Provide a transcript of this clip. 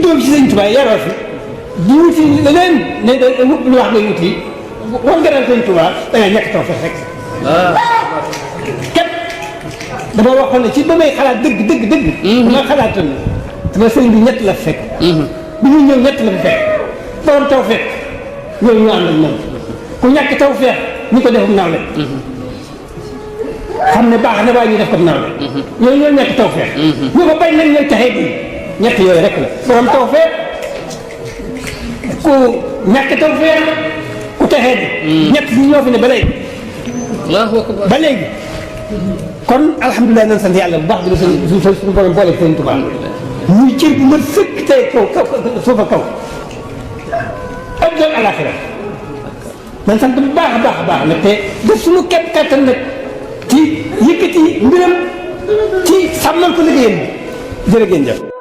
juddoo ci Sëñ Tuubaa yaroo fi di wuti leneen ne da lu wax ngay wuti war nga dal Sëñ Tuubaa da ngay ñàkk taw rek képp dama waxoon ne ci ba may xalaat dëgg dama xalaatoon ne sama sëriñ bi ñett la fekk bi ñuy ñëw ñett la fi fekk borom taw fekk ñooñu ñu ànd ak moom ku ñàkk taw feex ñu ko defum nawle xam ne baax na waaye ñu def ko nawle ñooñu ñoo ñàkk taw feex ñu ko bañ nañ ñooy taxee bi ñett yooyu rek la borom taw feex ku ñàkk taw feex ku taxee bi ñett ñi ñoo fi ne ba léegi ba léegi kon alhamdulilah nan sant yàlla bu baax bi la suñu borom boole Sëñ Tuubaa muy cër bu ma sëkk tey kaw suufa kaw ak alaxira man sant bu baax a baax nag te def suñu képp kattan nag ci yëkkati mbiram ci sàmmal ko liggéeyam bi jërë ngeen jëf